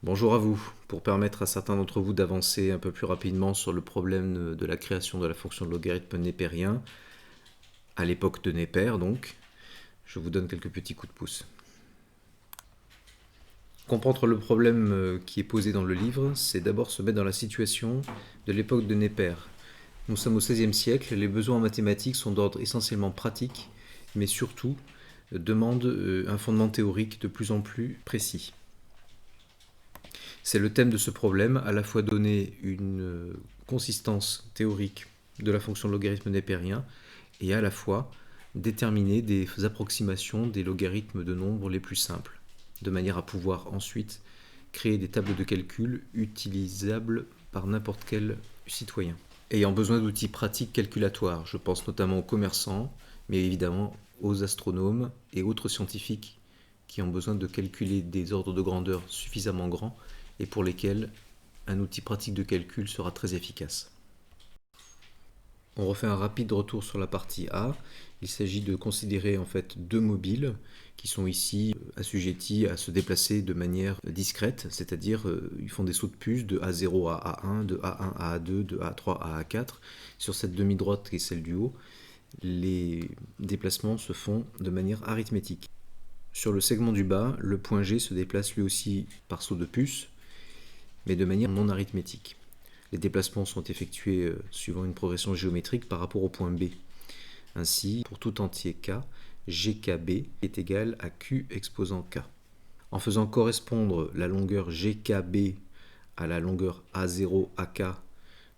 Bonjour à vous. Pour permettre à certains d'entre vous d'avancer un peu plus rapidement sur le problème de la création de la fonction de logarithme népérien, à l'époque de Népère donc, je vous donne quelques petits coups de pouce. Comprendre le problème qui est posé dans le livre, c'est d'abord se mettre dans la situation de l'époque de Népère. Nous sommes au XVIe siècle, les besoins en mathématiques sont d'ordre essentiellement pratique, mais surtout demandent un fondement théorique de plus en plus précis. C'est le thème de ce problème, à la fois donner une consistance théorique de la fonction de logarithme népérien et à la fois déterminer des approximations des logarithmes de nombres les plus simples, de manière à pouvoir ensuite créer des tables de calcul utilisables par n'importe quel citoyen. Ayant besoin d'outils pratiques calculatoires, je pense notamment aux commerçants, mais évidemment aux astronomes et autres scientifiques qui ont besoin de calculer des ordres de grandeur suffisamment grands et pour lesquels un outil pratique de calcul sera très efficace. On refait un rapide retour sur la partie A. Il s'agit de considérer en fait deux mobiles qui sont ici assujettis à se déplacer de manière discrète, c'est-à-dire ils font des sauts de puce de A0 à A1, de A1 à A2, de A3 à A4. Sur cette demi-droite qui est celle du haut, les déplacements se font de manière arithmétique. Sur le segment du bas, le point G se déplace lui aussi par saut de puce, mais de manière non arithmétique. Les déplacements sont effectués suivant une progression géométrique par rapport au point B. Ainsi, pour tout entier K, GKB est égal à Q exposant K. En faisant correspondre la longueur GKB à la longueur A0 AK,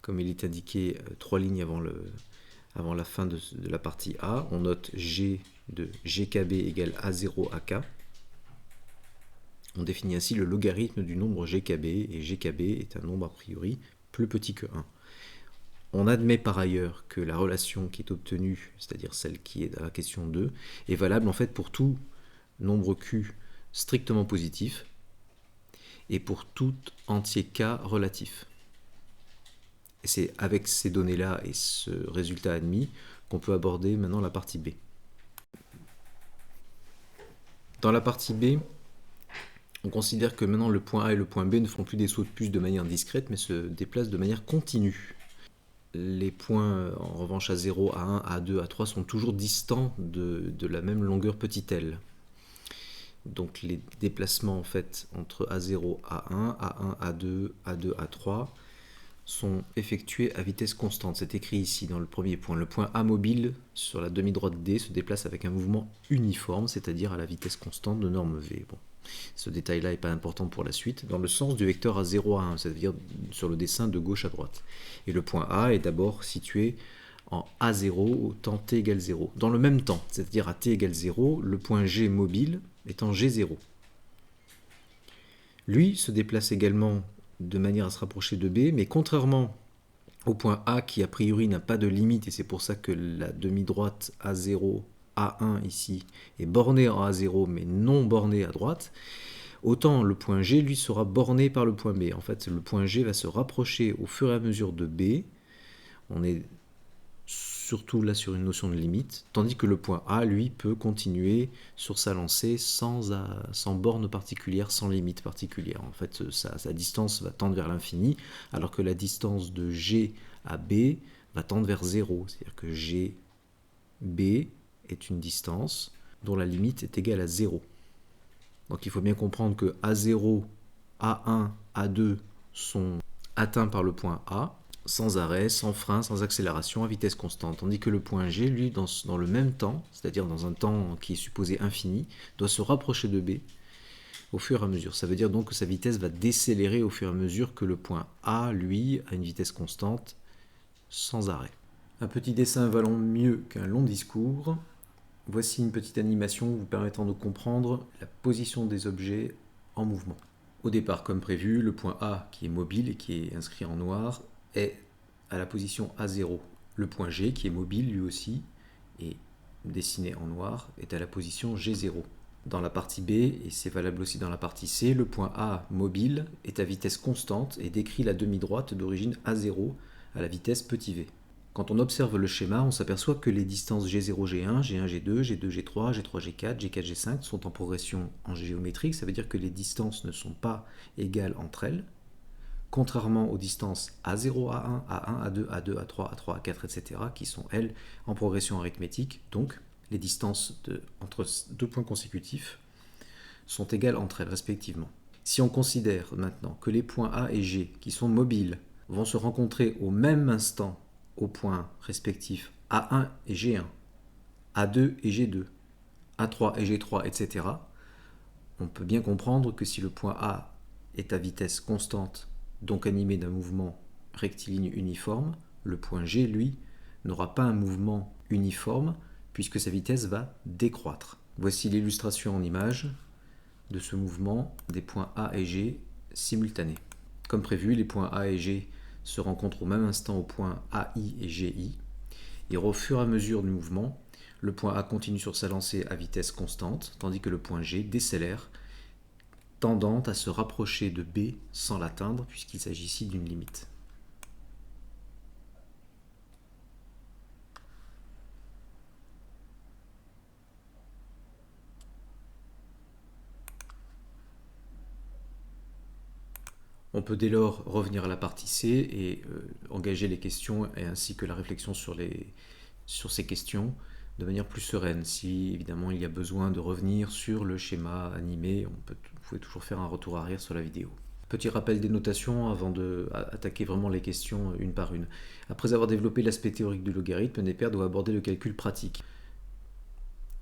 comme il est indiqué 3 lignes avant la fin de la partie A, on note G de GKB égale A0 AK. On définit ainsi le logarithme du nombre GKB, et GKB est un nombre a priori plus petit que 1. On admet par ailleurs que la relation qui est obtenue, c'est-à-dire celle qui est dans la question 2, est valable en fait pour tout nombre Q strictement positif et pour tout entier K relatif. Et c'est avec ces données-là et ce résultat admis qu'on peut aborder maintenant la partie B. Dans la partie B, on considère que maintenant le point A et le point B ne font plus des sauts de puce de manière discrète, mais se déplacent de manière continue. Les points, en revanche, A0, A1, A2, A3 sont toujours distants de la même longueur petit l. Donc les déplacements en fait entre A0, A1, A1, A2, A2, A3 sont effectués à vitesse constante. C'est écrit ici dans le premier point. Le point A mobile sur la demi-droite D se déplace avec un mouvement uniforme, c'est-à-dire à la vitesse constante de norme V. Bon. Ce détail-là n'est pas important pour la suite, dans le sens du vecteur A0 à 1, c'est-à-dire sur le dessin de gauche à droite. Et le point A est d'abord situé en A0 au temps t égale 0. Dans le même temps, c'est-à-dire à t égale 0, le point G mobile est en G0. Lui se déplace également de manière à se rapprocher de B, mais contrairement au point A qui a priori n'a pas de limite, et c'est pour ça que la demi-droite A0, A1 ici est bornée en A0 mais non bornée à droite, autant le point G lui sera borné par le point B. En fait, le point G va se rapprocher au fur et à mesure de B. On est surtout là sur une notion de limite, tandis que le point A, lui, peut continuer sur sa lancée sans borne particulière, sans limite particulière. En fait, sa distance va tendre vers l'infini, alors que la distance de G à B va tendre vers 0. C'est-à-dire que GB est une distance dont la limite est égale à 0. Donc il faut bien comprendre que A0, A1, A2 sont atteints par le point A, sans arrêt, sans frein, sans accélération, à vitesse constante. Tandis que le point G, lui, dans le même temps, c'est-à-dire dans un temps qui est supposé infini, doit se rapprocher de B au fur et à mesure. Ça veut dire donc que sa vitesse va décélérer au fur et à mesure que le point A, lui, a une vitesse constante sans arrêt. Un petit dessin valant mieux qu'un long discours. Voici une petite animation vous permettant de comprendre la position des objets en mouvement. Au départ, comme prévu, le point A, qui est mobile et qui est inscrit en noir, est à la position A0. Le point G, qui est mobile lui aussi, et dessiné en noir, est à la position G0. Dans la partie B, et c'est valable aussi dans la partie C, le point A mobile est à vitesse constante et décrit la demi-droite d'origine A0 à la vitesse petit v. Quand on observe le schéma, on s'aperçoit que les distances G0, G1, G1, G2, G2, G3, G3, G4, G4, G5 sont en progression en géométrique. Ça veut dire que les distances ne sont pas égales entre elles, contrairement aux distances A0, A1, A1, A2, A2, A3, A3, A4, etc., qui sont, elles, en progression arithmétique. Donc, les distances entre deux points consécutifs sont égales entre elles, respectivement. Si on considère maintenant que les points A et G, qui sont mobiles, vont se rencontrer au même instant aux points respectifs A1 et G1, A2 et G2, A3 et G3, etc., on peut bien comprendre que si le point A est à vitesse constante, donc animé d'un mouvement rectiligne uniforme, le point G, lui, n'aura pas un mouvement uniforme puisque sa vitesse va décroître. Voici l'illustration en image de ce mouvement des points A et G simultanés. Comme prévu, les points A et G se rencontrent au même instant aux points AI et GI. Et au fur et à mesure du mouvement, le point A continue sur sa lancée à vitesse constante, tandis que le point G décélère, tendant à se rapprocher de B sans l'atteindre, puisqu'il s'agit ici d'une limite. On peut dès lors revenir à la partie C et engager les questions et ainsi que la réflexion sur ces questions de manière plus sereine. Si évidemment il y a besoin de revenir sur le schéma animé, vous pouvez toujours faire un retour arrière sur la vidéo. Petit rappel des notations avant d'attaquer vraiment les questions une par une. Après avoir développé l'aspect théorique du logarithme, Neper doit aborder le calcul pratique.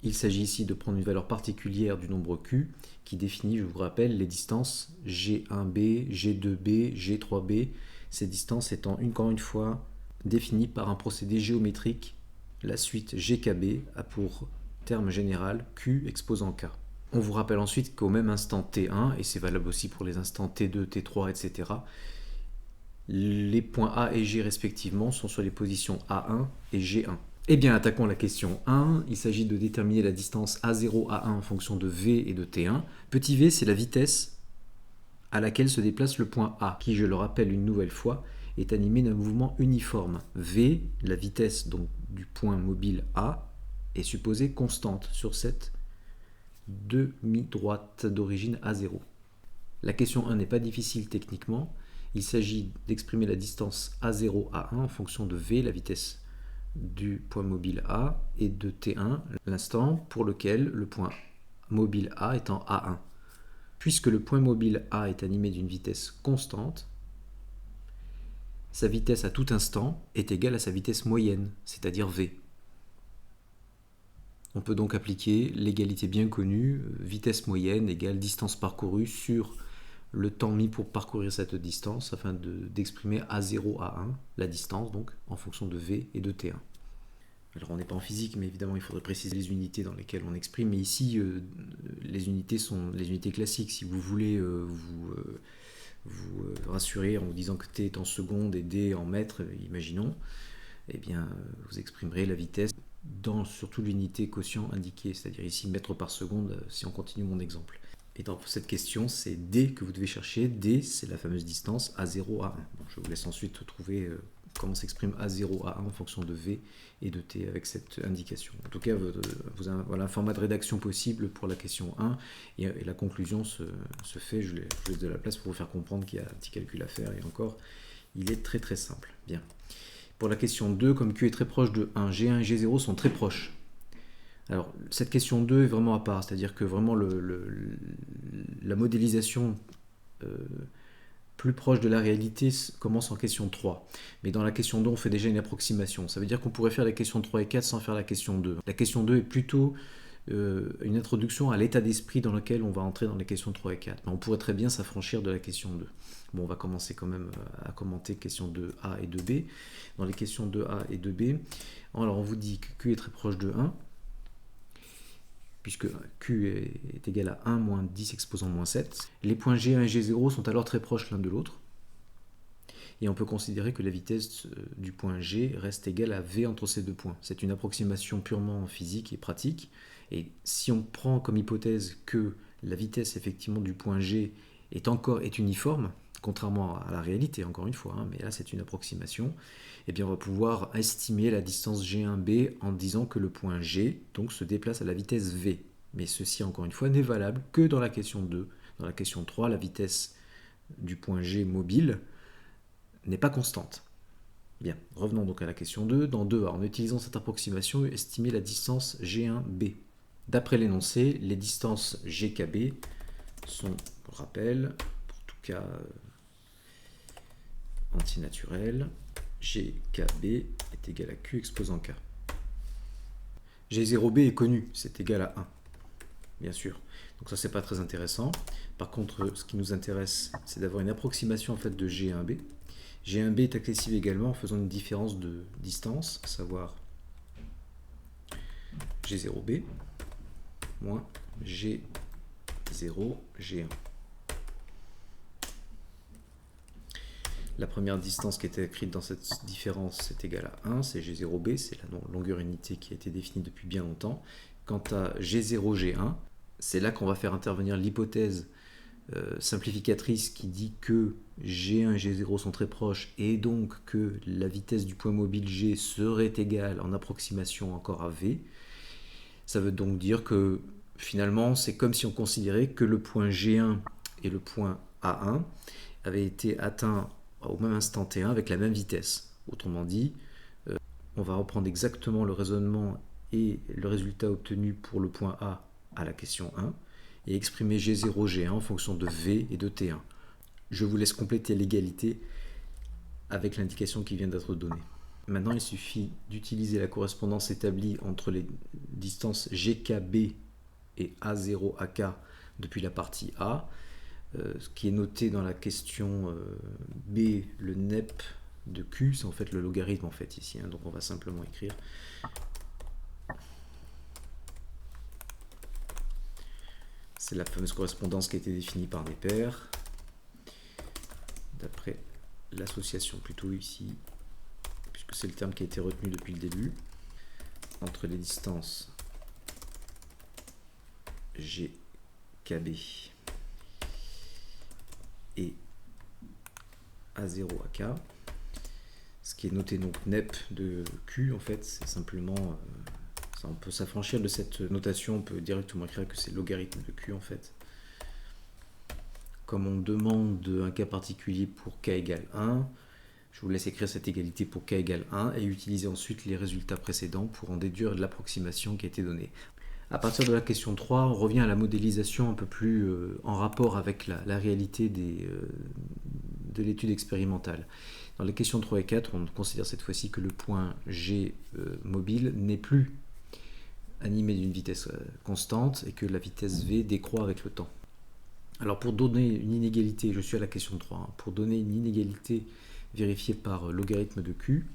Il s'agit ici de prendre une valeur particulière du nombre Q qui définit, je vous rappelle, les distances G1b, G2b, G3b, ces distances étant encore une fois définies par un procédé géométrique. La suite GKB a pour terme général Q exposant K. On vous rappelle ensuite qu'au même instant T1, et c'est valable aussi pour les instants T2, T3, etc., les points A et G respectivement sont sur les positions A1 et G1. Eh bien, attaquons la question 1. Il s'agit de déterminer la distance A0, A1 en fonction de V et de T1. Petit v, c'est la vitesse à laquelle se déplace le point A, qui, je le rappelle une nouvelle fois, est animé d'un mouvement uniforme. V, la vitesse donc du point mobile A, est supposée constante sur cette demi-droite d'origine A0. La question 1 n'est pas difficile techniquement. Il s'agit d'exprimer la distance A0, A1 en fonction de V, la vitesse du point mobile A, et de T1, l'instant pour lequel le point mobile A est en A1. Puisque le point mobile A est animé d'une vitesse constante, sa vitesse à tout instant est égale à sa vitesse moyenne, c'est-à-dire V. On peut donc appliquer l'égalité bien connue, vitesse moyenne égale distance parcourue sur le temps mis pour parcourir cette distance, afin d'exprimer A0, A1, la distance donc, en fonction de V et de T1. Alors on n'est pas en physique, mais évidemment il faudrait préciser les unités dans lesquelles on exprime, mais ici les unités sont les unités classiques. Si vous voulez vous rassurer en vous disant que T est en secondes et D en mètres, imaginons, eh bien vous exprimerez la vitesse dans surtout l'unité quotient indiquée, c'est-à-dire ici mètres par seconde, si on continue mon exemple. Et dans cette question, c'est D que vous devez chercher. D, c'est la fameuse distance A0, A1. Donc, je vous laisse ensuite trouver comment s'exprime A0, A1 en fonction de V et de T avec cette indication. En tout cas, voilà un format de rédaction possible pour la question 1. Et la conclusion se fait, je laisse de la place pour vous faire comprendre qu'il y a un petit calcul à faire. Et encore, il est très très simple. Bien. Pour la question 2, comme Q est très proche de 1, G1 et G0 sont très proches. Alors, cette question 2 est vraiment à part, c'est-à-dire que vraiment la modélisation plus proche de la réalité commence en question 3. Mais dans la question 2, on fait déjà une approximation. Ça veut dire qu'on pourrait faire la question 3 et 4 sans faire la question 2. La question 2 est plutôt une introduction à l'état d'esprit dans lequel on va entrer dans les questions 3 et 4. Mais on pourrait très bien s'affranchir de la question 2. Bon, on va commencer quand même à commenter questions 2A et 2B. Dans les questions 2A et 2B, alors on vous dit que Q est très proche de 1, puisque Q est égal à 1 moins 10 exposant moins 7. Les points G1 et G0 sont alors très proches l'un de l'autre. Et on peut considérer que la vitesse du point G reste égale à V entre ces deux points. C'est une approximation purement physique et pratique. Et si on prend comme hypothèse que la vitesse effectivement du point G est uniforme, contrairement à la réalité, encore une fois, hein, mais là c'est une approximation, eh bien on va pouvoir estimer la distance G1B en disant que le point G donc, se déplace à la vitesse V. Mais ceci, encore une fois, n'est valable que dans la question 2. Dans la question 3, la vitesse du point G mobile n'est pas constante. Bien, revenons donc à la question 2. Dans 2A, en utilisant cette approximation, estimer la distance G1B. D'après l'énoncé, les distances GKB sont, pour rappel, pour tout cas antinaturel, GKB est égal à Q exposant K. G0B est connu, c'est égal à 1, bien sûr. Donc ça, c'est pas très intéressant. Par contre, ce qui nous intéresse, c'est d'avoir une approximation en fait de G1B. G1B est accessible également en faisant une différence de distance, à savoir G0B moins G0 G1. La première distance qui était écrite dans cette différence est égale à 1, c'est G0B, c'est la longueur unité qui a été définie depuis bien longtemps. Quant à G0 G1, c'est là qu'on va faire intervenir l'hypothèse simplificatrice qui dit que G1 et G0 sont très proches et donc que la vitesse du point mobile G serait égale en approximation encore à V. Ça veut donc dire que finalement c'est comme si on considérait que le point G1 et le point A1 avaient été atteints au même instant T1 avec la même vitesse. Autrement dit, on va reprendre exactement le raisonnement et le résultat obtenu pour le point A à la question 1 et exprimer G0, G1 en fonction de V et de T1. Je vous laisse compléter l'égalité avec l'indication qui vient d'être donnée. Maintenant, il suffit d'utiliser la correspondance établie entre les distances GKB et A0, AK depuis la partie A, ce qui est noté dans la question B, le NEP de Q, c'est en fait le logarithme en fait ici, hein, donc on va simplement écrire c'est la fameuse correspondance qui a été définie par des pairs d'après l'association plutôt ici, puisque c'est le terme qui a été retenu depuis le début, entre les distances GKB et A0 AK. Ce qui est noté donc NEP de Q, en fait, c'est simplement, on peut s'affranchir de cette notation, on peut directement écrire que c'est le logarithme de Q, en fait. Comme on demande un cas particulier pour K égale 1, je vous laisse écrire cette égalité pour K égale 1 et utiliser ensuite les résultats précédents pour en déduire l'approximation qui a été donnée. À partir de la question 3, on revient à la modélisation un peu plus en rapport avec la réalité de l'étude expérimentale. Dans les questions 3 et 4, on considère cette fois-ci que le point G mobile n'est plus animé d'une vitesse constante et que la vitesse V décroît avec le temps. Alors pour donner une inégalité, je suis à la question 3, hein, pour donner une inégalité vérifiée par logarithme de Q,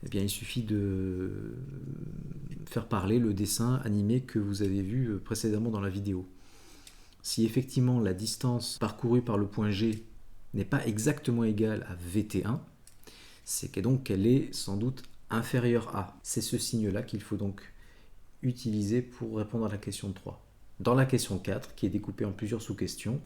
eh bien, il suffit de faire parler le dessin animé que vous avez vu précédemment dans la vidéo. Si effectivement la distance parcourue par le point G n'est pas exactement égale à VT1, c'est que donc qu'elle est sans doute inférieure à. C'est ce signe-là qu'il faut donc utiliser pour répondre à la question 3. Dans la question 4, qui est découpée en plusieurs sous-questions,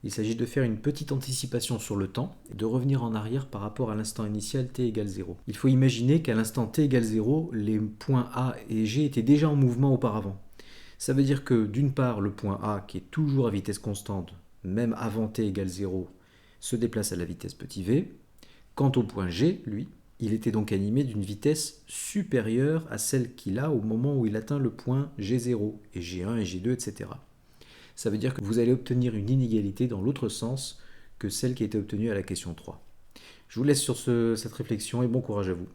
il s'agit de faire une petite anticipation sur le temps et de revenir en arrière par rapport à l'instant initial t égale 0. Il faut imaginer qu'à l'instant t égale 0, les points A et G étaient déjà en mouvement auparavant. Ça veut dire que d'une part, le point A, qui est toujours à vitesse constante, même avant t égale 0, se déplace à la vitesse petit v. Quant au point G, lui, il était donc animé d'une vitesse supérieure à celle qu'il a au moment où il atteint le point G0, et G1 et G2, etc. Ça veut dire que vous allez obtenir une inégalité dans l'autre sens que celle qui a été obtenue à la question 3. Je vous laisse sur cette réflexion et bon courage à vous.